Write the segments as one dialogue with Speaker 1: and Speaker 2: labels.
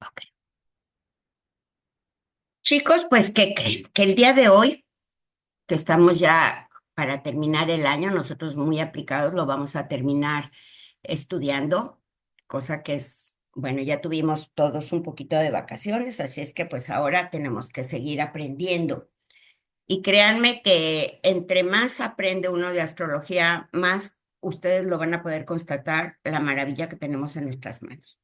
Speaker 1: Ok. Chicos, pues, ¿qué creen? Que el día de hoy, que estamos ya para terminar el año, nosotros muy aplicados lo vamos a terminar estudiando, cosa que es, bueno, ya tuvimos todos un poquito de vacaciones, así es que pues ahora tenemos que seguir aprendiendo. Y créanme que entre más aprende uno de astrología, más ustedes lo van a poder constatar la maravilla que tenemos en nuestras manos.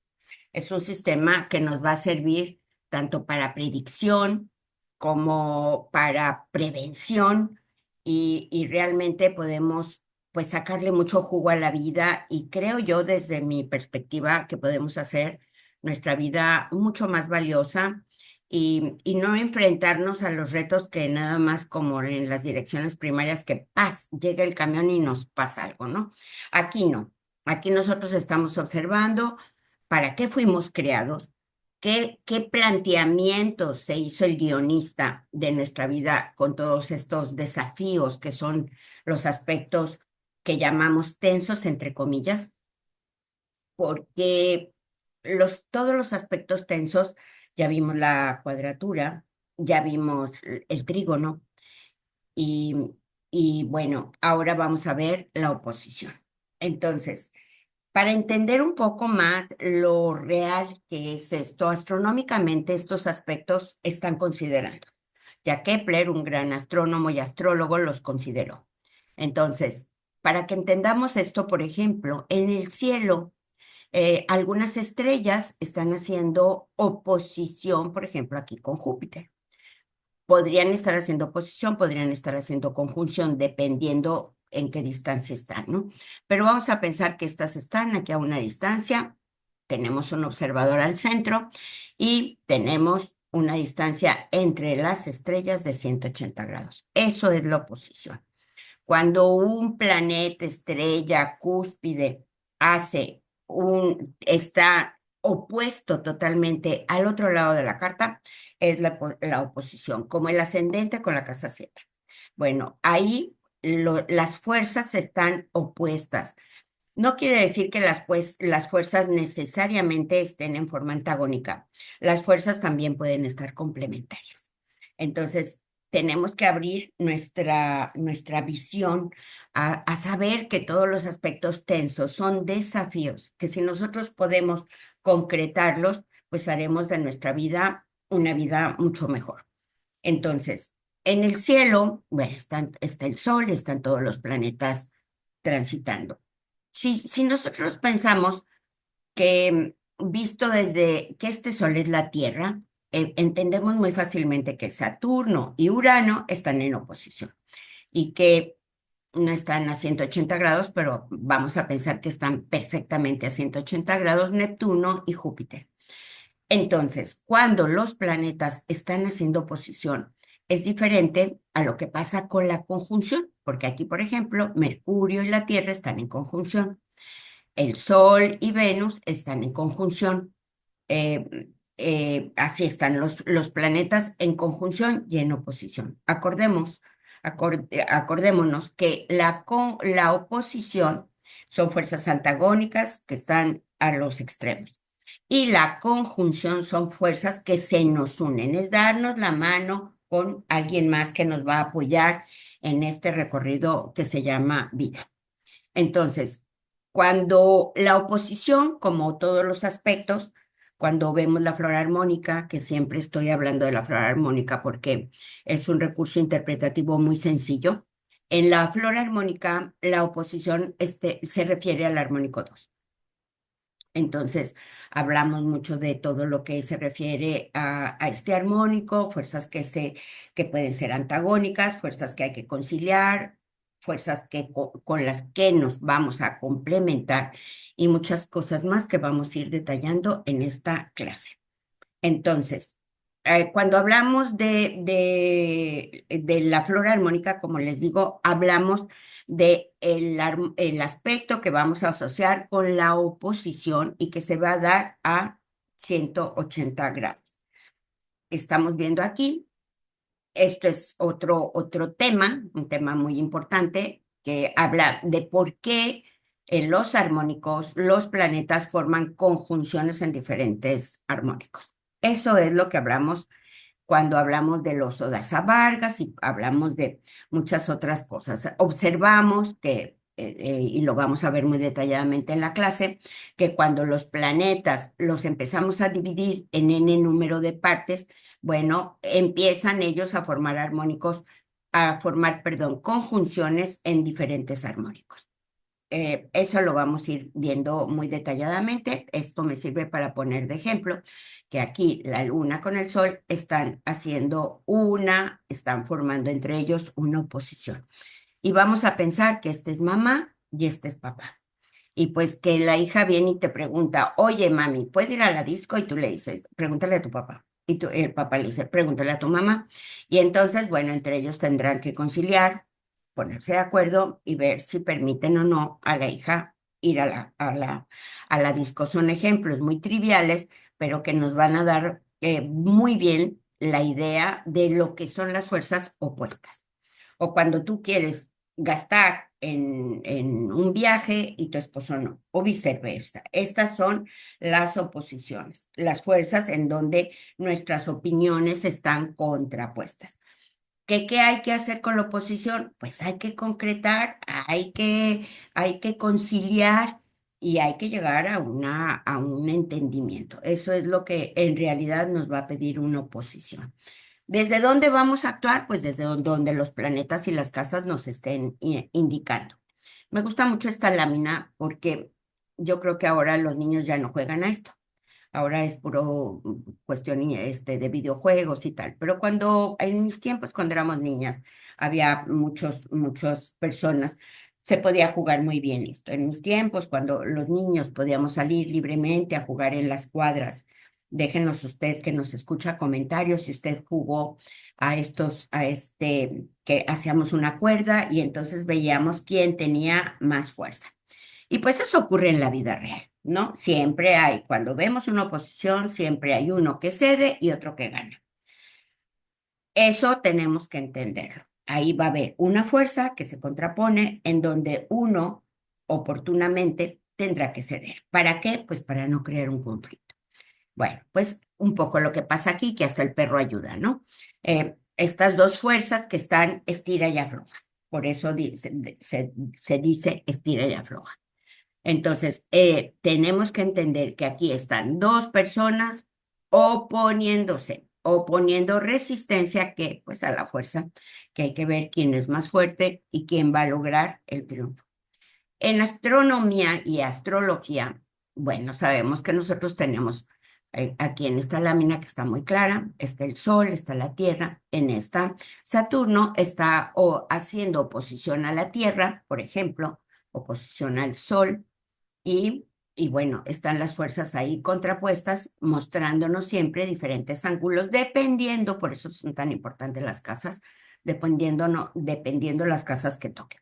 Speaker 1: Es un sistema que nos va a servir tanto para predicción como para prevención y realmente podemos pues sacarle mucho jugo a la vida y creo yo desde mi perspectiva que podemos hacer nuestra vida mucho más valiosa y no enfrentarnos a los retos que nada más como en las direcciones primarias que llega el camión y nos pasa algo, ¿no? Aquí no. Aquí nosotros estamos observando para qué fuimos creados, qué planteamientos se hizo el guionista de nuestra vida con todos estos desafíos que son los aspectos que llamamos tensos, entre comillas, porque todos los aspectos tensos, ya vimos la cuadratura, ya vimos el trígono y, y bueno, ahora vamos a ver la oposición. Entonces, para entender un poco más lo real que es esto, astronómicamente estos aspectos están considerando. Ya Kepler, un gran astrónomo y astrólogo, los consideró. Entonces, para que entendamos esto, por ejemplo, en el cielo, algunas estrellas están haciendo oposición, por ejemplo, aquí con Júpiter. Podrían estar haciendo oposición, podrían estar haciendo conjunción, dependiendo en qué distancia están, ¿no? Pero vamos a pensar que estas están aquí a una distancia, tenemos un observador al centro y tenemos una distancia entre las estrellas de 180 grados. Eso es la oposición. Cuando un planeta, estrella, cúspide, está opuesto totalmente al otro lado de la carta, es la oposición, como el ascendente con la casa Z. Bueno, ahí las fuerzas están opuestas. No quiere decir que las fuerzas necesariamente estén en forma antagónica. Las fuerzas también pueden estar complementarias. Entonces, tenemos que abrir nuestra visión a saber que todos los aspectos tensos son desafíos, que si nosotros podemos concretarlos, pues haremos de nuestra vida una vida mucho mejor. Entonces, en el cielo, bueno, está el Sol, están todos los planetas transitando. Si nosotros pensamos que visto desde que este Sol es la Tierra, entendemos muy fácilmente que Saturno y Urano están en oposición y que no están a 180 grados, pero vamos a pensar que están perfectamente a 180 grados Neptuno y Júpiter. Entonces, cuando los planetas están haciendo oposición, es diferente a lo que pasa con la conjunción, porque aquí, por ejemplo, Mercurio y la Tierra están en conjunción. El Sol y Venus están en conjunción. Así están los planetas en conjunción y en oposición. Acordémonos que la oposición son fuerzas antagónicas que están a los extremos. Y la conjunción son fuerzas que se nos unen, es darnos la mano con alguien más que nos va a apoyar en este recorrido que se llama vida. Entonces, cuando la oposición, como todos los aspectos, cuando vemos la flora armónica, que siempre estoy hablando de la flora armónica porque es un recurso interpretativo muy sencillo, en la flora armónica la oposición se refiere al armónico 2. Entonces, hablamos mucho de todo lo que se refiere a este armónico, fuerzas que pueden ser antagónicas, fuerzas que hay que conciliar, fuerzas con las que nos vamos a complementar y muchas cosas más que vamos a ir detallando en esta clase. Entonces, cuando hablamos de la flora armónica, como les digo, hablamos de el aspecto que vamos a asociar con la oposición y que se va a dar a 180 grados. Estamos viendo aquí, esto es otro tema, un tema muy importante que habla de por qué En los armónicos, los planetas forman conjunciones en diferentes armónicos. Eso es lo que hablamos cuando hablamos del oso de Asa Vargas y hablamos de muchas otras cosas. Observamos que, y lo vamos a ver muy detalladamente en la clase, que cuando los planetas los empezamos a dividir en n número de partes, bueno, empiezan ellos a formar armónicos, a formar, perdón, conjunciones en diferentes armónicos. Eso lo vamos a ir viendo muy detalladamente. Esto me sirve para poner de ejemplo que aquí la luna con el sol están formando entre ellos una oposición. Y vamos a pensar que este es mamá y este es papá. Y pues que la hija viene y te pregunta, oye, mami, ¿puedo ir a la disco? Y tú le dices, pregúntale a tu papá. Y el papá le dice, pregúntale a tu mamá. Y entonces, bueno, entre ellos tendrán que conciliar, ponerse de acuerdo y ver si permiten o no a la hija ir a la disco. Son ejemplos muy triviales, pero que nos van a dar muy bien la idea de lo que son las fuerzas opuestas. O cuando tú quieres gastar en un viaje y tu esposo no, o viceversa. Estas son las oposiciones, las fuerzas en donde nuestras opiniones están contrapuestas. ¿Qué hay que hacer con la oposición? Pues hay que concretar, hay que conciliar y hay que llegar a un entendimiento. Eso es lo que en realidad nos va a pedir una oposición. ¿Desde dónde vamos a actuar? Pues desde donde los planetas y las casas nos estén indicando. Me gusta mucho esta lámina porque yo creo que ahora los niños ya no juegan a esto. Ahora es puro cuestión de videojuegos y tal. Pero en mis tiempos, cuando éramos niñas, había muchas personas, se podía jugar muy bien esto. En mis tiempos, cuando los niños podíamos salir libremente a jugar en las cuadras, déjenos usted que nos escucha comentarios si usted jugó que hacíamos una cuerda y entonces veíamos quién tenía más fuerza. Y pues eso ocurre en la vida real, ¿no? Siempre hay, cuando vemos una oposición, siempre hay uno que cede y otro que gana. Eso tenemos que entenderlo. Ahí va a haber una fuerza que se contrapone en donde uno oportunamente tendrá que ceder. ¿Para qué? Pues para no crear un conflicto. Bueno, pues un poco lo que pasa aquí, que hasta el perro ayuda, ¿no? Estas dos fuerzas que están estira y afloja. Por eso se dice estira y afloja. Entonces, tenemos que entender que aquí están dos personas oponiendo resistencia que, pues, a la fuerza, que hay que ver quién es más fuerte y quién va a lograr el triunfo. En astronomía y astrología, bueno, sabemos que nosotros tenemos aquí en esta lámina que está muy clara, está el Sol, está la Tierra, en esta Saturno está haciendo oposición a la Tierra, por ejemplo, oposición al Sol y bueno, están las fuerzas ahí contrapuestas, mostrándonos siempre diferentes ángulos, dependiendo, por eso son tan importantes las casas, dependiendo, no, dependiendo las casas que toquen.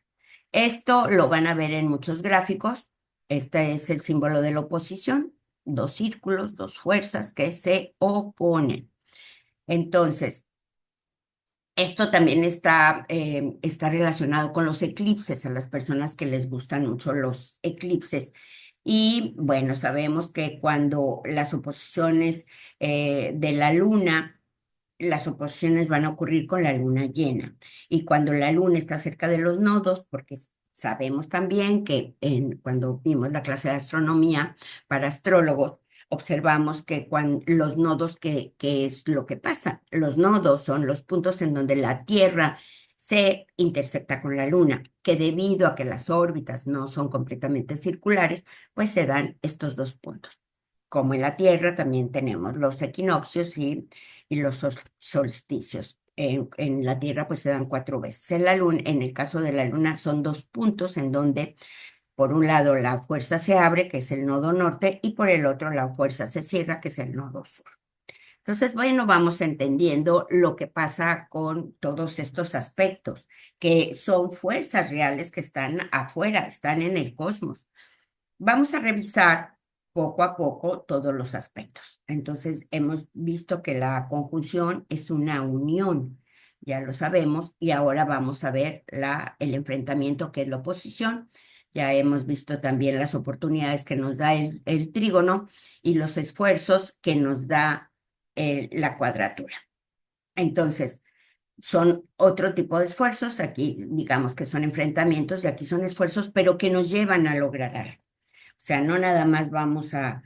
Speaker 1: Esto lo van a ver en muchos gráficos. Este es el símbolo de la oposición, dos círculos, dos fuerzas que se oponen. Entonces, esto también está relacionado con los eclipses, a las personas que les gustan mucho los eclipses. Y bueno, sabemos que cuando las oposiciones de la luna, las oposiciones van a ocurrir con la luna llena. Y cuando la luna está cerca de los nodos, porque sabemos también que cuando vimos la clase de astronomía para astrólogos, observamos que cuando los nodos, ¿qué es lo que pasa? Los nodos son los puntos en donde la Tierra se intersecta con la Luna, que debido a que las órbitas no son completamente circulares, pues se dan estos dos puntos. Como en la Tierra también tenemos los equinoccios y los solsticios. En la Tierra pues se dan 4 veces. En la Luna, en el caso de la Luna son dos puntos en donde por un lado la fuerza se abre, que es el nodo norte, y por el otro la fuerza se cierra, que es el nodo sur. Entonces, bueno, vamos entendiendo lo que pasa con todos estos aspectos, que son fuerzas reales que están afuera, están en el cosmos. Vamos a revisar poco a poco todos los aspectos. Entonces, hemos visto que la conjunción es una unión, ya lo sabemos, y ahora vamos a ver el enfrentamiento, que es la oposición. Ya hemos visto también las oportunidades que nos da el trígono y los esfuerzos que nos da la cuadratura. Entonces, son otro tipo de esfuerzos. Aquí, digamos que son enfrentamientos y aquí son esfuerzos, pero que nos llevan a lograr algo. O sea, no nada más vamos a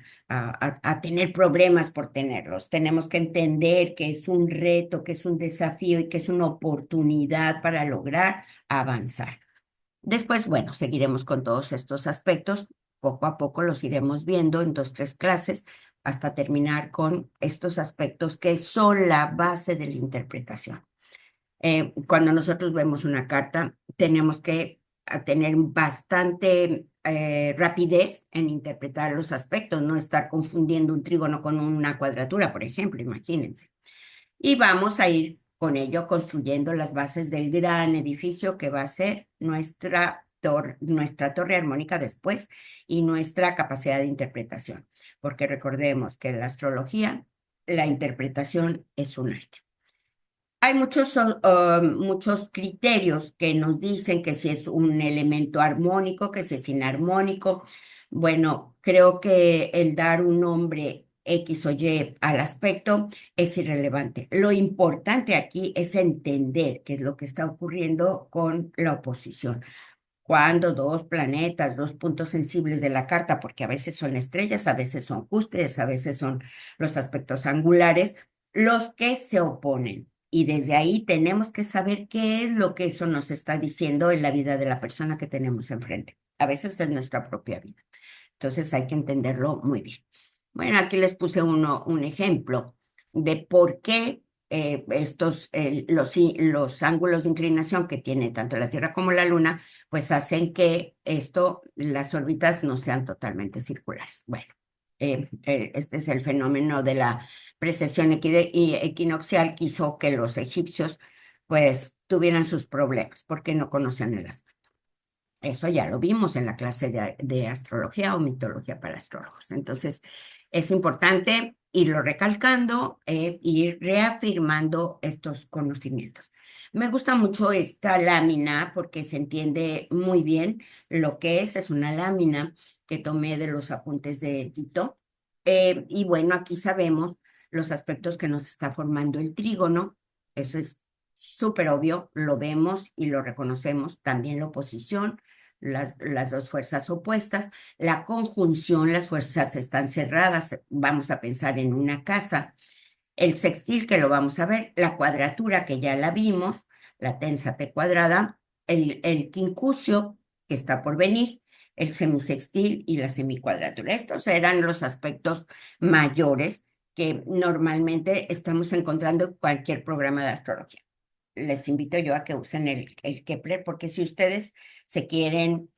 Speaker 1: tener problemas por tenerlos. Tenemos que entender que es un reto, que es un desafío y que es una oportunidad para lograr avanzar. Después, bueno, seguiremos con todos estos aspectos. Poco a poco los iremos viendo en dos, tres clases hasta terminar con estos aspectos que son la base de la interpretación. Cuando nosotros vemos una carta, tenemos que tener bastante rapidez en interpretar los aspectos, no estar confundiendo un trígono con una cuadratura, por ejemplo, imagínense. Y vamos a ir con ello construyendo las bases del gran edificio que va a ser nuestra torre armónica después y nuestra capacidad de interpretación. Porque recordemos que en la astrología, la interpretación es un arte. Hay muchos criterios que nos dicen que si es un elemento armónico, que si es inarmónico. Bueno, creo que el dar un nombre X o Y al aspecto es irrelevante. Lo importante aquí es entender qué es lo que está ocurriendo con la oposición. Cuando dos planetas, dos puntos sensibles de la carta, porque a veces son estrellas, a veces son cúspides, a veces son los aspectos angulares, los que se oponen. Y desde ahí tenemos que saber qué es lo que eso nos está diciendo en la vida de la persona que tenemos enfrente. A veces es nuestra propia vida. Entonces hay que entenderlo muy bien. Bueno, aquí les puse un ejemplo de por qué los ángulos de inclinación que tiene tanto la Tierra como la Luna, pues hacen que las órbitas no sean totalmente circulares. Bueno, este es el fenómeno de la precesión equinoccial que hizo que los egipcios, pues, tuvieran sus problemas porque no conocían el aspecto. Eso ya lo vimos en la clase de astrología o mitología para astrólogos. Entonces, es importante irlo recalcando, ir reafirmando estos conocimientos. Me gusta mucho esta lámina porque se entiende muy bien lo que es una lámina que tomé de los apuntes de Tito. Y bueno, aquí sabemos los aspectos que nos está formando el trígono. Eso es súper obvio, lo vemos y lo reconocemos. También la oposición, las dos fuerzas opuestas, la conjunción, las fuerzas están cerradas, vamos a pensar en una casa, el sextil que lo vamos a ver, la cuadratura que ya la vimos, la tensa T cuadrada, el quincucio que está por venir, el semisextil y la semicuadratura. Estos eran los aspectos mayores que normalmente estamos encontrando en cualquier programa de astrología. Les invito yo a que usen el Kepler, porque si ustedes se quieren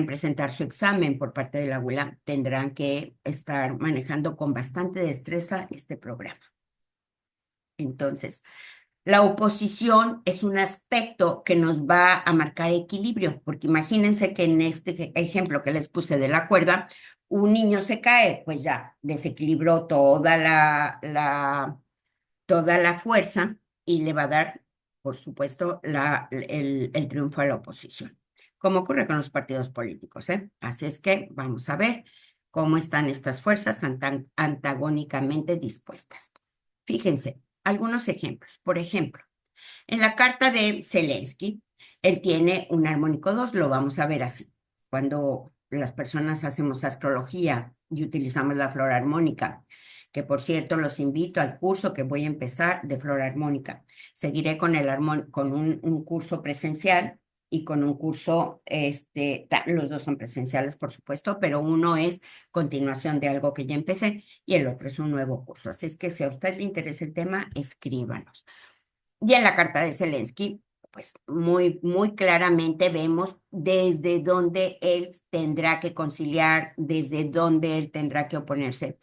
Speaker 1: presentar su examen por parte de la abuela, tendrán que estar manejando con bastante destreza este programa. Entonces, la oposición es un aspecto que nos va a marcar equilibrio, porque imagínense que en este ejemplo que les puse de la cuerda, un niño se cae, pues ya desequilibró toda la fuerza y le va a dar, por supuesto, el triunfo a la oposición, como ocurre con los partidos políticos, ¿eh? Así es que vamos a ver cómo están estas fuerzas antagónicamente dispuestas. Fíjense, algunos ejemplos. Por ejemplo, en la carta de Zelensky, él tiene un armónico 2, lo vamos a ver así. Cuando las personas hacemos astrología y utilizamos la flor armónica, que por cierto los invito al curso que voy a empezar de flor armónica. Seguiré con un curso presencial y con un curso, los dos son presenciales, por supuesto, pero uno es continuación de algo que ya empecé y el otro es un nuevo curso. Así es que si a usted le interesa el tema, escríbanos. Y en la carta de Zelensky, pues muy claramente vemos desde dónde él tendrá que conciliar, desde dónde él tendrá que oponerse.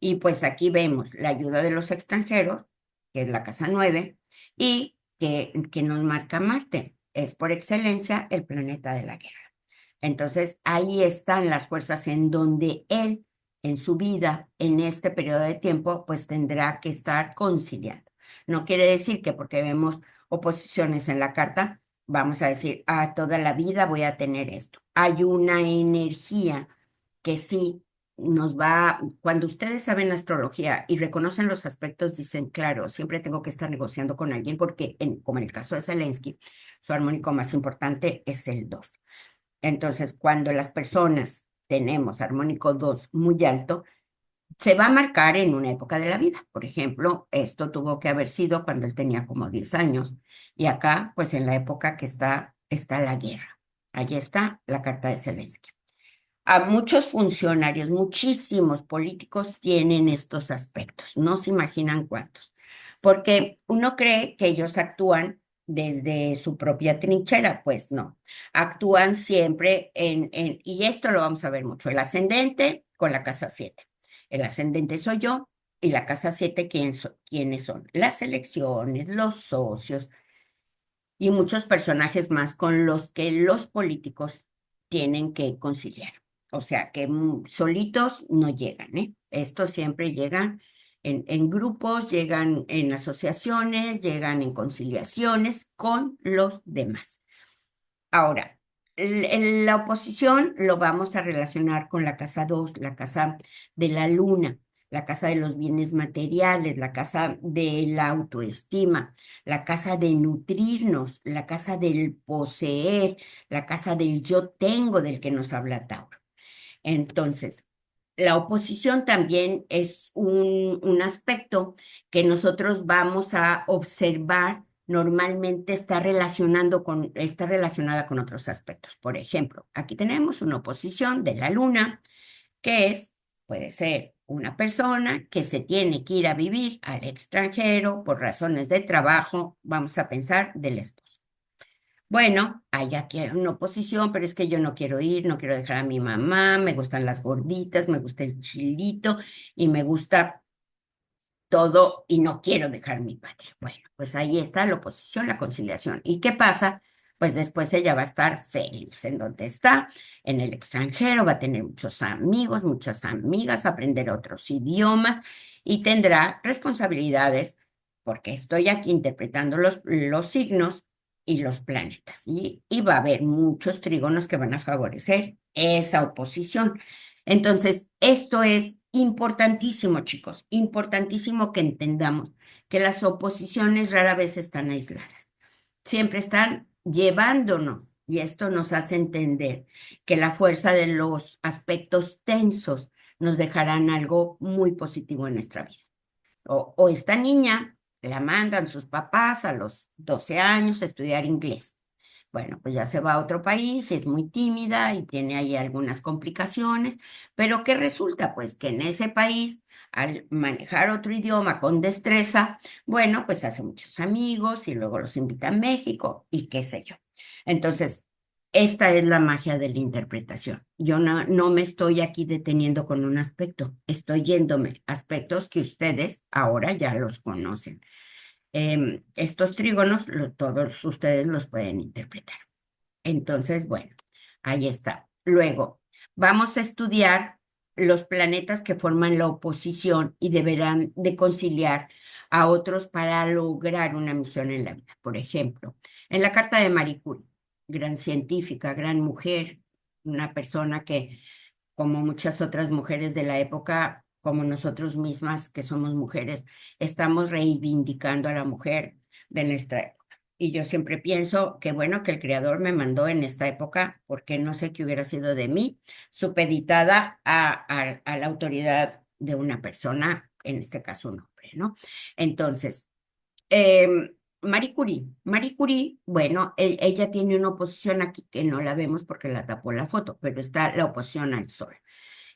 Speaker 1: Y pues aquí vemos la ayuda de los extranjeros, que es la casa 9, y que nos marca Marte. Es por excelencia el planeta de la guerra. Entonces, ahí están las fuerzas en donde él, en su vida, en este periodo de tiempo, pues tendrá que estar conciliando. No quiere decir que porque vemos oposiciones en la carta, vamos a decir, toda la vida voy a tener esto. Hay una energía que sí nos va, cuando ustedes saben astrología y reconocen los aspectos, dicen, claro, siempre tengo que estar negociando con alguien porque, como en el caso de Zelensky, su armónico más importante es el 2. Entonces, cuando las personas tenemos armónico 2 muy alto, se va a marcar en una época de la vida. Por ejemplo, esto tuvo que haber sido cuando él tenía como 10 años y acá, pues en la época que está la guerra. Allí está la carta de Zelensky. A muchos funcionarios, muchísimos políticos tienen estos aspectos, no se imaginan cuántos, porque uno cree que ellos actúan desde su propia trinchera, pues no, actúan siempre y esto lo vamos a ver mucho, el ascendente con la casa 7. El ascendente soy yo y la casa 7, ¿quiénes son? Las elecciones, los socios, y muchos personajes más con los que los políticos tienen que conciliar. O sea, que solitos no llegan, ¿eh? Estos siempre llegan en grupos, llegan en asociaciones, llegan en conciliaciones con los demás. Ahora, la oposición lo vamos a relacionar con la casa 2, la casa de la luna, la casa de los bienes materiales, la casa de la autoestima, la casa de nutrirnos, la casa del poseer, la casa del yo tengo del que nos habla Tauro. Entonces, la oposición también es un aspecto que nosotros vamos a observar. Normalmente está relacionada con otros aspectos. Por ejemplo, aquí tenemos una oposición de la luna, que puede ser una persona que se tiene que ir a vivir al extranjero por razones de trabajo, vamos a pensar del esposo. Bueno, allá quiero una oposición, pero es que yo no quiero ir, no quiero dejar a mi mamá, me gustan las gorditas, me gusta el chilito y me gusta todo y no quiero dejar mi patria. Bueno, pues ahí está la oposición, la conciliación. ¿Y qué pasa? Pues después ella va a estar feliz en donde está, en el extranjero, va a tener muchos amigos, muchas amigas, aprender otros idiomas y tendrá responsabilidades, porque estoy aquí interpretando los signos y los planetas. Y va a haber muchos trígonos que van a favorecer esa oposición. Entonces, esto es importantísimo, chicos, importantísimo que entendamos que las oposiciones rara vez están aisladas, siempre están llevándonos, y esto nos hace entender que la fuerza de los aspectos tensos nos dejarán algo muy positivo en nuestra vida. O esta niña la mandan sus papás a los 12 años a estudiar inglés. Bueno, pues ya se va a otro país, es muy tímida y tiene ahí algunas complicaciones, pero ¿qué resulta? Pues que en ese país, al manejar otro idioma con destreza, bueno, pues hace muchos amigos y luego los invita a México y qué sé yo. Entonces, esta es la magia de la interpretación. Yo no me estoy aquí deteniendo con un aspecto, estoy yéndome a aspectos que ustedes ahora ya los conocen. Estos trígonos, todos ustedes los pueden interpretar. Entonces, bueno, ahí está. Luego, vamos a estudiar los planetas que forman la oposición y deberán de conciliar a otros para lograr una misión en la vida. Por ejemplo, en la carta de Marie Curie, gran científica, gran mujer, una persona que, como muchas otras mujeres de la época, como nosotros mismas que somos mujeres, estamos reivindicando a la mujer de nuestra época. Y yo siempre pienso que bueno que el creador me mandó en esta época, porque no sé qué hubiera sido de mí, supeditada a la autoridad de una persona, en este caso un hombre, ¿no? Entonces, Marie Curie, bueno, ella tiene una oposición aquí que no la vemos porque la tapó la foto, pero está la oposición al sol.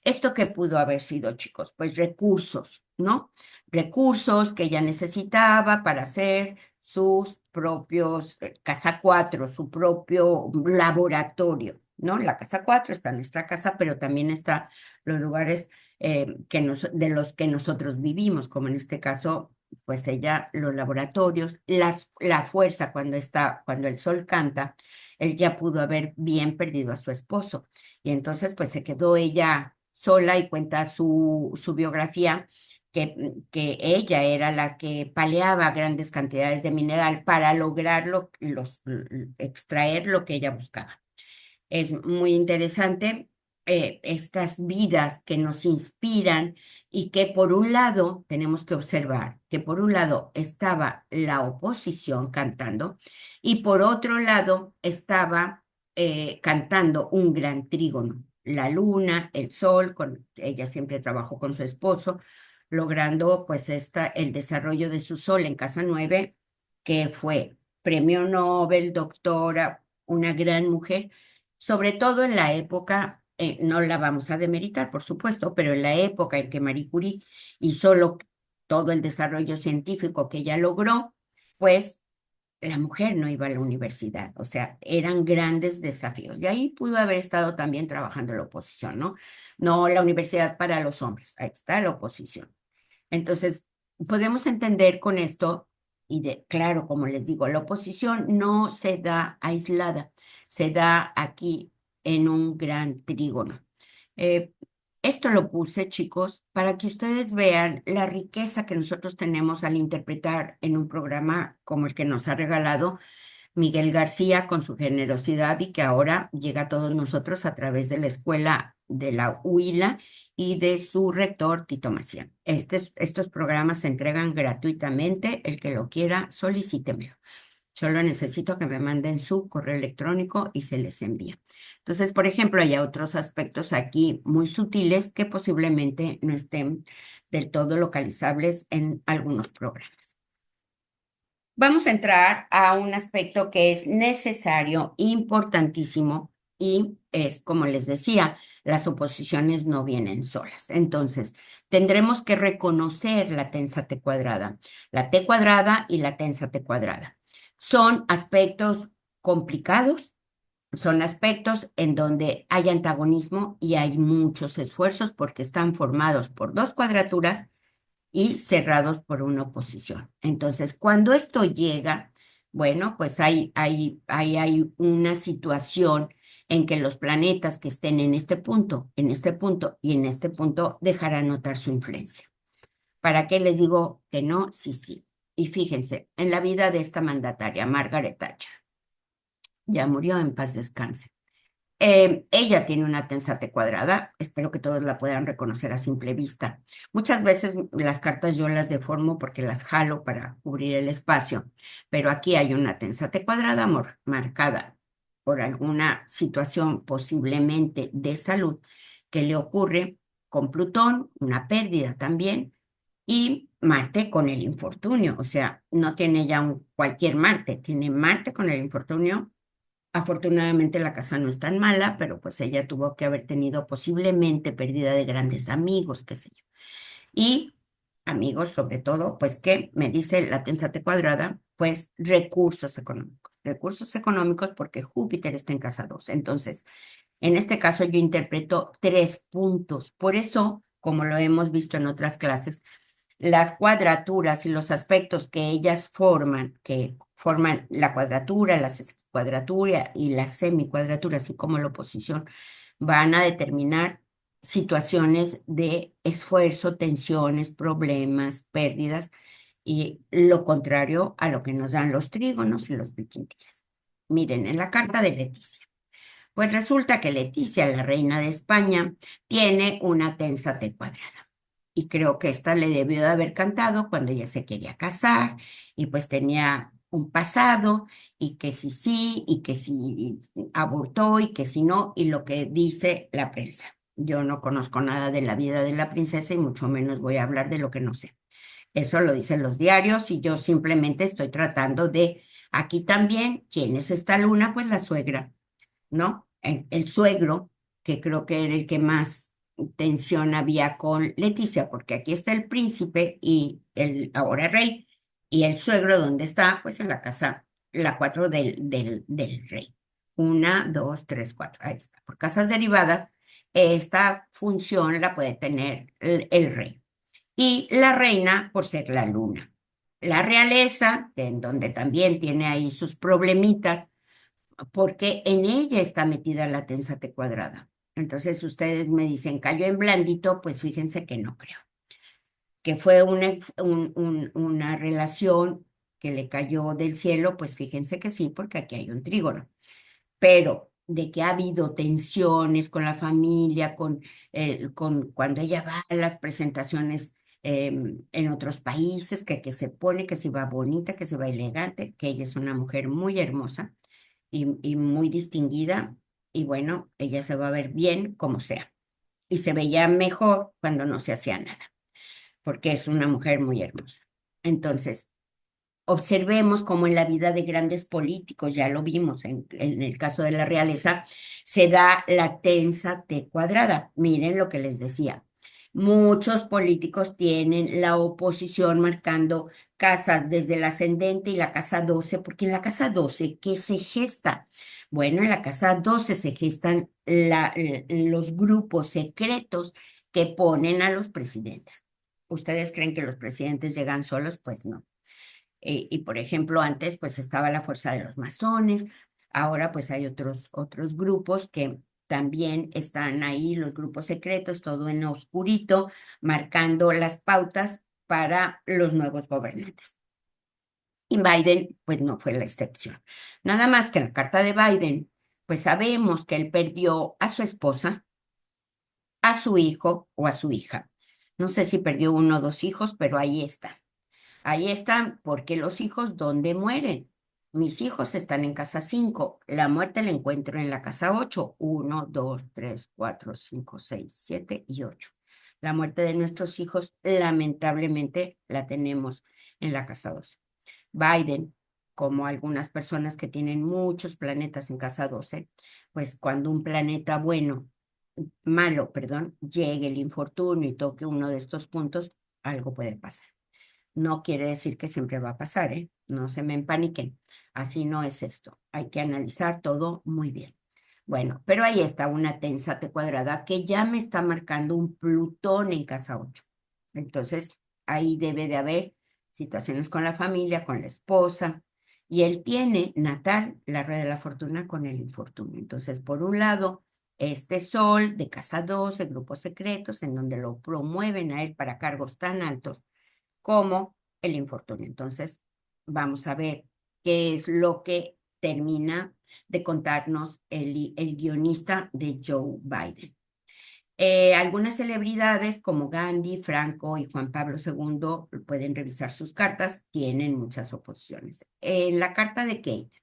Speaker 1: ¿Esto qué pudo haber sido, chicos? Pues recursos, ¿no? Recursos que ella necesitaba para hacer sus propios, casa 4, su propio laboratorio, ¿no? La casa 4 está en nuestra casa, pero también está los lugares de los que nosotros vivimos, como en este caso, pues ella, los laboratorios, la fuerza cuando el sol canta, él ya pudo haber bien perdido a su esposo. Y entonces, pues se quedó ella sola y cuenta su biografía, que ella era la que paleaba grandes cantidades de mineral para lograr extraer lo que ella buscaba. Es muy interesante estas vidas que nos inspiran y que por un lado tenemos que observar que por un lado estaba la oposición cantando y por otro lado estaba cantando un gran trígono, la luna, el sol, ella siempre trabajó con su esposo, logrando pues el desarrollo de su sol en Casa 9, que fue premio Nobel, doctora, una gran mujer sobre todo en la época, no la vamos a demeritar, por supuesto, pero en la época en que Marie Curie hizo todo el desarrollo científico que ella logró, pues la mujer no iba a la universidad, o sea, eran grandes desafíos. Y ahí pudo haber estado también trabajando la oposición, ¿no? No la universidad para los hombres, ahí está la oposición. Entonces, podemos entender con esto, claro, como les digo, la oposición no se da aislada, se da aquí en un gran trígono. Eh, Esto lo puse, chicos, para que ustedes vean la riqueza que nosotros tenemos al interpretar en un programa como el que nos ha regalado Miguel García con su generosidad y que ahora llega a todos nosotros a través de la escuela de la Huila y de su rector Tito Macián. Estos programas se entregan gratuitamente. El que lo quiera, solicítemelo. Solo necesito que me manden su correo electrónico y se les envía. Entonces, por ejemplo, hay otros aspectos aquí muy sutiles que posiblemente no estén del todo localizables en algunos programas. Vamos a entrar a un aspecto que es necesario, importantísimo, y es, como les decía, las oposiciones no vienen solas. Entonces, tendremos que reconocer la tensa T cuadrada, la T cuadrada y la tensa T cuadrada. Son aspectos complicados, son aspectos en donde hay antagonismo y hay muchos esfuerzos porque están formados por dos cuadraturas y cerrados por una oposición. Entonces, cuando esto llega, bueno, pues hay una situación en que los planetas que estén en este punto y en este punto dejarán notar su influencia. ¿Para qué les digo que no? Sí, sí. Y fíjense, en la vida de esta mandataria, Margaret Thatcher, ya murió, en paz descanse. Ella tiene una tensate cuadrada, espero que todos la puedan reconocer a simple vista. Muchas veces las cartas yo las deformo porque las jalo para cubrir el espacio, pero aquí hay una tensate cuadrada marcada por alguna situación posiblemente de salud que le ocurre con Plutón, una pérdida también, y Marte con el infortunio, o sea, no tiene ya cualquier Marte, tiene Marte con el infortunio. Afortunadamente la casa no es tan mala, pero pues ella tuvo que haber tenido posiblemente pérdida de grandes amigos, qué sé yo. Y amigos, sobre todo, pues que me dice la tensate cuadrada, pues recursos económicos porque Júpiter está en casa 2. Entonces, en este caso yo interpreto 3 puntos. Por eso, como lo hemos visto en otras clases, las cuadraturas y los aspectos que forman la cuadratura, la cuadratura y la semicuadratura, así como la oposición, van a determinar situaciones de esfuerzo, tensiones, problemas, pérdidas, y lo contrario a lo que nos dan los trígonos y los biquintiles. Miren, en la carta de Leticia. Pues resulta que Leticia, la reina de España, tiene una tensa T cuadrada. Y creo que esta le debió de haber cantado cuando ella se quería casar y pues tenía un pasado y que si sí y que si abortó y que si no y lo que dice la prensa. Yo no conozco nada de la vida de la princesa y mucho menos voy a hablar de lo que no sé. Eso lo dicen los diarios y yo simplemente estoy tratando de, aquí también, ¿quién es esta luna? Pues la suegra, ¿no? El suegro, que creo que era el que más tensión había con Leticia, porque aquí está el príncipe y el ahora rey, y el suegro, ¿dónde está? Pues en la casa, la 4 del rey. Una, dos, tres, cuatro, ahí está. Por casas derivadas, esta función la puede tener el rey. Y la reina por ser la luna. La realeza, en donde también tiene ahí sus problemitas, porque en ella está metida la tensate cuadrada. Entonces ustedes me dicen, ¿cayó en blandito? Pues fíjense que no creo. que fue una relación que le cayó del cielo, pues fíjense que sí, porque aquí hay un trígono. Pero de que ha habido tensiones con la familia, con cuando ella va a las presentaciones en otros países, que se pone, que se va bonita, que se va elegante, que ella es una mujer muy hermosa y muy distinguida, y bueno, ella se va a ver bien como sea. Y se veía mejor cuando no se hacía nada, porque es una mujer muy hermosa. Entonces, observemos cómo en la vida de grandes políticos, ya lo vimos en el caso de la realeza, se da la tensa T cuadrada. Miren lo que les decía. Muchos políticos tienen la oposición marcando casas desde el ascendente y la casa 12, porque en la casa 12, ¿qué se gesta? Bueno, en la casa 12 se gestan los grupos secretos que ponen a los presidentes. ¿Ustedes creen que los presidentes llegan solos? Pues no. Y por ejemplo, antes pues estaba la fuerza de los masones, ahora pues hay otros grupos que también están ahí, los grupos secretos, todo en oscurito, marcando las pautas para los nuevos gobernantes. Y Biden pues no fue la excepción. Nada más que en la carta de Biden, pues sabemos que él perdió a su esposa, a su hijo o a su hija. No sé si perdió uno o dos hijos, pero ahí está. Ahí están, porque los hijos, ¿dónde mueren? Mis hijos están en casa 5. La muerte la encuentro en la casa 8. 1, 2, 3, 4, 5, 6, 7 y 8. La muerte de nuestros hijos, lamentablemente, la tenemos en la casa 12. Biden, como algunas personas que tienen muchos planetas en casa 12, pues cuando un planeta malo, perdón, llegue el infortunio y toque uno de estos puntos, algo puede pasar. No quiere decir que siempre va a pasar, ¿eh? No se me empaniquen. Así no es esto. Hay que analizar todo muy bien. Bueno, pero ahí está una tensa T cuadrada que ya me está marcando un Plutón en casa 8. Entonces, ahí debe de haber situaciones con la familia, con la esposa. Y él tiene natal la red de la fortuna con el infortunio. Entonces, por un lado, este sol de casa 12, grupos secretos, en donde lo promueven a él para cargos tan altos como el infortunio. Entonces, vamos a ver qué es lo que termina de contarnos el guionista de Joe Biden. Algunas celebridades como Gandhi, Franco y Juan Pablo II pueden revisar sus cartas, tienen muchas oposiciones. En la carta de Kate,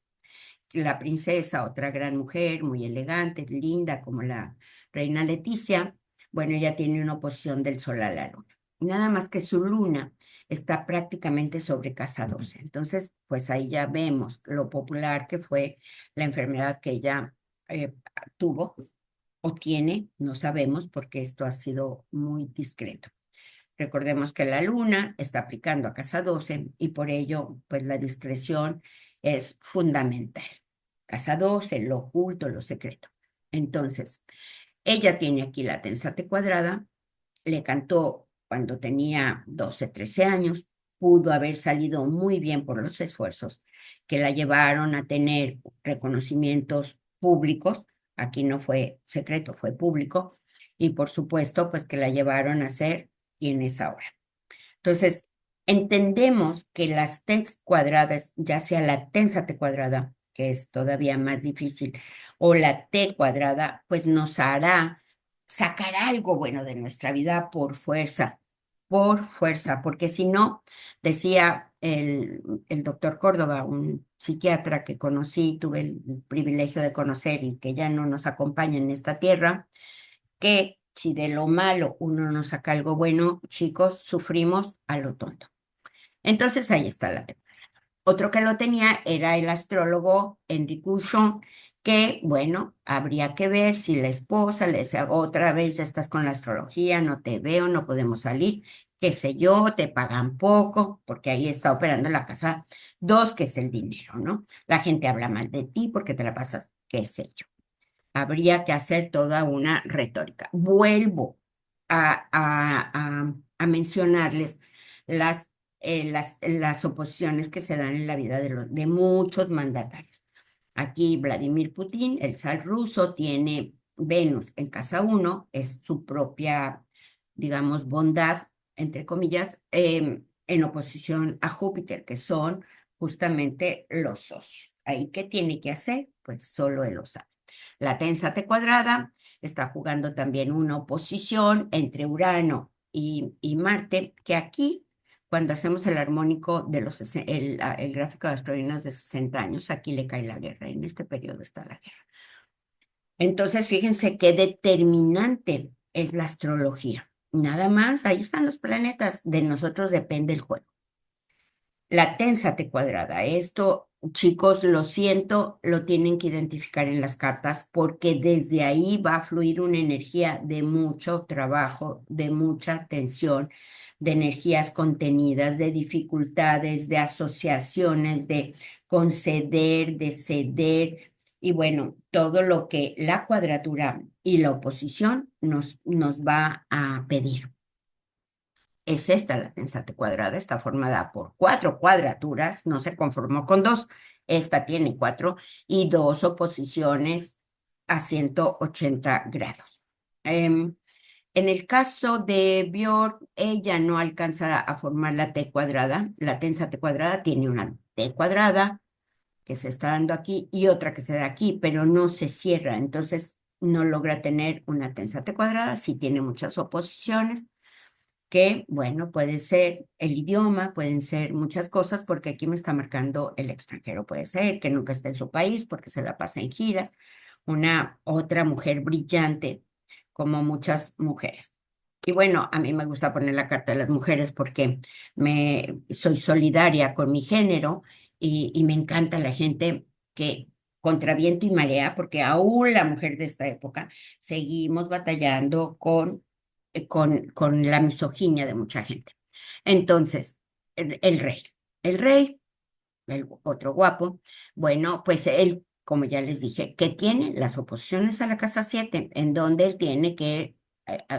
Speaker 1: la princesa, otra gran mujer, muy elegante, linda como la reina Leticia, bueno, ella tiene una oposición del sol a la luna. Nada más que su luna está prácticamente sobre casa 12. Entonces, pues ahí ya vemos lo popular que fue la enfermedad que ella tuvo o tiene, no sabemos porque esto ha sido muy discreto. Recordemos que la luna está aplicando a casa 12 y por ello, pues la discreción es fundamental. Casa 12, lo oculto, lo secreto. Entonces, ella tiene aquí la tensate cuadrada, le cantó cuando tenía 12, 13 años, pudo haber salido muy bien por los esfuerzos que la llevaron a tener reconocimientos públicos. Aquí no fue secreto, fue público. Y por supuesto, pues que la llevaron a ser quien es ahora. Entonces, entendemos que las tens cuadradas, ya sea la tensa T cuadrada, que es todavía más difícil, o la T cuadrada, pues nos hará sacar algo bueno de nuestra vida por fuerza, porque si no, decía el doctor Córdoba, un psiquiatra que conocí, tuve el privilegio de conocer y que ya no nos acompaña en esta tierra, que si de lo malo uno no saca algo bueno, chicos, sufrimos a lo tonto. Entonces ahí está la pena. Otro que lo tenía era el astrólogo Henri Courchon, que, bueno, habría que ver si la esposa le decía, otra vez ya estás con la astrología, no te veo, no podemos salir, qué sé yo, te pagan poco, porque ahí está operando la casa 2, que es el dinero, ¿no? La gente habla mal de ti porque te la pasas, qué sé yo. Habría que hacer toda una retórica. Vuelvo a mencionarles las oposiciones que se dan en la vida de muchos mandatarios. Aquí Vladimir Putin, el zar ruso, tiene Venus en casa 1, es su propia, digamos, bondad entre comillas, en oposición a Júpiter, que son justamente los socios. ¿Ahí qué tiene que hacer? Pues solo él lo sabe. La tensa T cuadrada está jugando también una oposición entre Urano y Marte, que aquí, cuando hacemos el armónico de el gráfico de astrodinas de 60 años, aquí le cae la guerra, en este periodo está la guerra. Entonces, fíjense qué determinante es la astrología. Nada más, ahí están los planetas, de nosotros depende el juego. La tensa T cuadrada. Esto, chicos, lo siento, lo tienen que identificar en las cartas porque desde ahí va a fluir una energía de mucho trabajo, de mucha tensión, de energías contenidas, de dificultades, de asociaciones, de conceder, de ceder. Y bueno, todo lo que la cuadratura y la oposición nos va a pedir. Es esta la tensate cuadrada, está formada por cuatro cuadraturas, no se conformó con dos, esta tiene cuatro y dos oposiciones a 180 grados. En el caso de Björk, ella no alcanza a formar la T cuadrada, la tensate cuadrada tiene una T cuadrada que se está dando aquí y otra que se da aquí, pero no se cierra, entonces no logra tener una tensate cuadrada, sí tiene muchas oposiciones que, bueno, puede ser el idioma, pueden ser muchas cosas, porque aquí me está marcando el extranjero, puede ser que nunca esté en su país porque se la pasa en giras, una otra mujer brillante, como muchas mujeres. Y bueno, a mí me gusta poner la carta de las mujeres porque soy solidaria con mi género y me encanta la gente que contra viento y marea, porque aún la mujer de esta época seguimos batallando con la misoginia de mucha gente. Entonces, el rey, el rey, el otro guapo, bueno, pues él, como ya les dije, que tiene las oposiciones a la casa 7 en donde él tiene que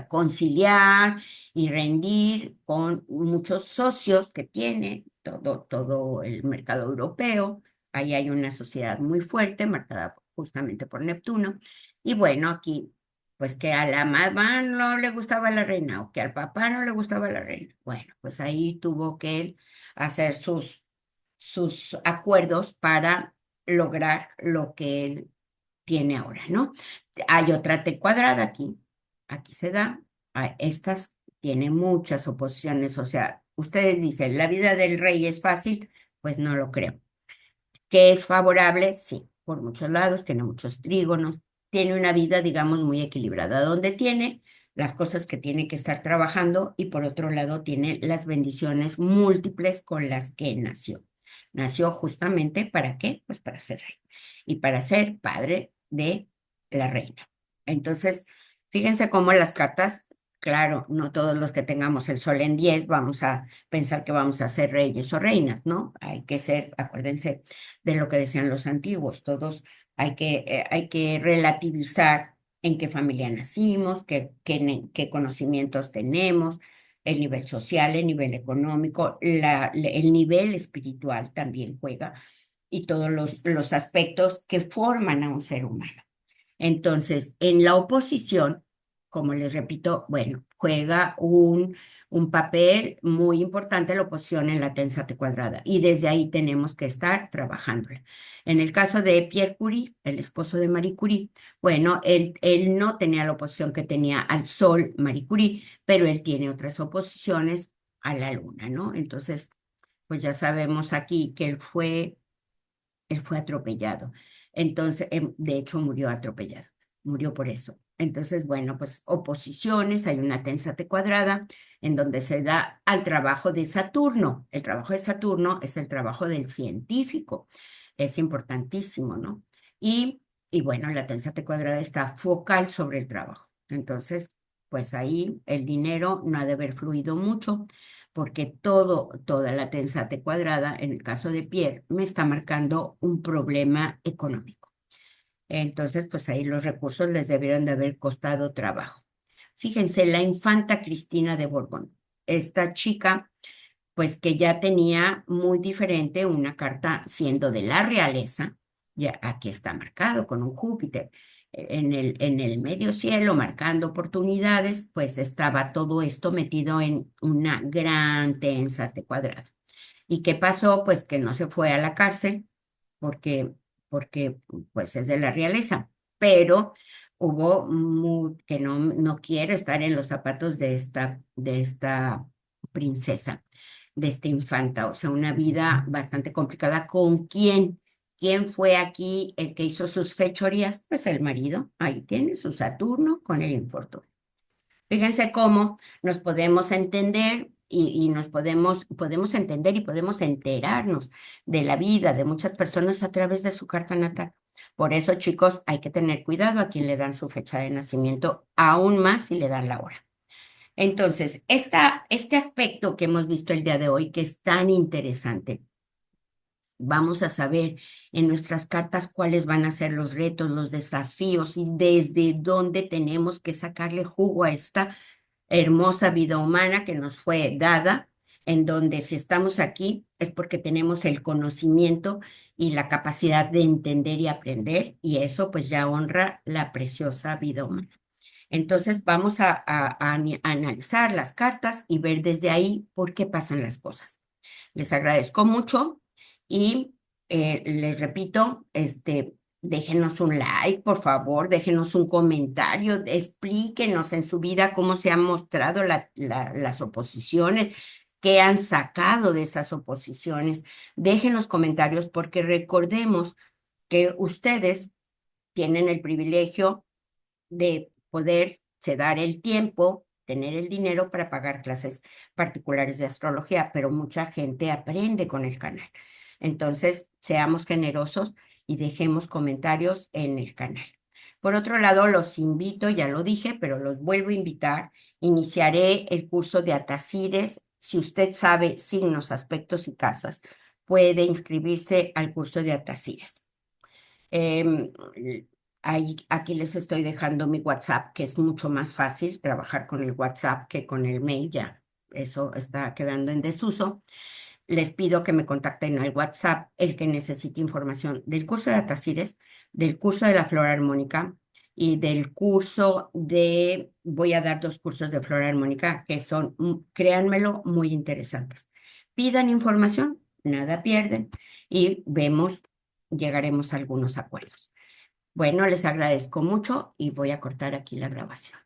Speaker 1: conciliar y rendir con muchos socios que tiene todo el mercado europeo. Ahí hay una sociedad muy fuerte, marcada justamente por Neptuno. Y bueno, aquí, pues que a la mamá no le gustaba la reina o que al papá no le gustaba la reina. Bueno, pues ahí tuvo que él hacer sus acuerdos para lograr lo que él tiene ahora, ¿no? Hay otra T cuadrada aquí, aquí se da, estas tiene muchas oposiciones, o sea, ustedes dicen, ¿la vida del rey es fácil? Pues no lo creo. ¿Que es favorable? Sí, por muchos lados, tiene muchos trígonos, tiene una vida, digamos, muy equilibrada, donde tiene las cosas que tiene que estar trabajando y por otro lado tiene las bendiciones múltiples con las que nació. Nació justamente ¿para qué? Pues para ser rey y para ser padre de la reina. Entonces, fíjense cómo las cartas, claro, no todos los que tengamos el sol en 10 vamos a pensar que vamos a ser reyes o reinas, ¿no? Hay que ser, acuérdense de lo que decían los antiguos, todos hay que relativizar en qué familia nacimos, qué conocimientos tenemos, el nivel social, el nivel económico, el nivel espiritual también juega y todos los aspectos que forman a un ser humano. Entonces, en la oposición, como les repito, bueno, juega un papel muy importante la oposición en la tensate cuadrada y desde ahí tenemos que estar trabajándola. En el caso de Pierre Curie, el esposo de Marie Curie, bueno, él no tenía la oposición que tenía al Sol Marie Curie, pero él tiene otras oposiciones a la Luna, ¿no? Entonces, pues ya sabemos aquí que él fue atropellado. Entonces, de hecho, murió atropellado, murió por eso. Entonces, bueno, pues oposiciones, hay una tensa T cuadrada en donde se da al trabajo de Saturno. El trabajo de Saturno es el trabajo del científico, es importantísimo, ¿no? Y bueno, la tensa T cuadrada está focal sobre el trabajo. Entonces, pues ahí el dinero no ha de haber fluido mucho porque toda la tensate cuadrada, en el caso de Pierre, me está marcando un problema económico. Entonces, pues ahí los recursos les debieron de haber costado trabajo. Fíjense, la infanta Cristina de Borbón, esta chica, pues que ya tenía muy diferente una carta siendo de la realeza, ya aquí está marcado con un Júpiter, en el medio cielo, marcando oportunidades, pues estaba todo esto metido en una gran tensa T cuadrada. ¿Y qué pasó? Pues que no se fue a la cárcel porque, porque pues es de la realeza, pero que no quiero estar en los zapatos de esta princesa, de esta infanta, o sea, una vida bastante complicada. ¿Con quién? ¿Quién fue aquí el que hizo sus fechorías? Pues el marido, ahí tiene su Saturno con el infortunio. Fíjense cómo nos podemos entender y nos podemos entender y podemos enterarnos de la vida de muchas personas a través de su carta natal. Por eso, chicos, hay que tener cuidado a quien le dan su fecha de nacimiento, aún más si le dan la hora. Entonces, este aspecto que hemos visto el día de hoy, que es tan interesante, vamos a saber en nuestras cartas cuáles van a ser los retos, los desafíos y desde dónde tenemos que sacarle jugo a esta hermosa vida humana que nos fue dada, en donde si estamos aquí es porque tenemos el conocimiento y la capacidad de entender y aprender, y eso pues ya honra la preciosa vida humana. Entonces vamos a analizar las cartas y ver desde ahí por qué pasan las cosas. Les agradezco mucho y les repito, déjenos un like, por favor, déjenos un comentario, explíquenos en su vida cómo se han mostrado las oposiciones, qué han sacado de esas oposiciones. Déjenos comentarios porque recordemos que ustedes tienen el privilegio de poderse dar el tiempo, tener el dinero para pagar clases particulares de astrología, pero mucha gente aprende con el canal. Entonces, seamos generosos y dejemos comentarios en el canal. Por otro lado, los invito, ya lo dije, pero los vuelvo a invitar. Iniciaré el curso de Atacides. Si usted sabe signos, aspectos y casas, puede inscribirse al curso de Atacides. Em, Aquí les estoy dejando mi WhatsApp, que es mucho más fácil trabajar con el WhatsApp que con el mail, ya eso está quedando en desuso. Les pido que me contacten al WhatsApp el que necesite información del curso de Atacides, del curso de la flora armónica y del curso voy a dar 2 cursos de flora armónica que son, créanmelo, muy interesantes. Pidan información, nada pierden y llegaremos a algunos acuerdos. Bueno, les agradezco mucho y voy a cortar aquí la grabación.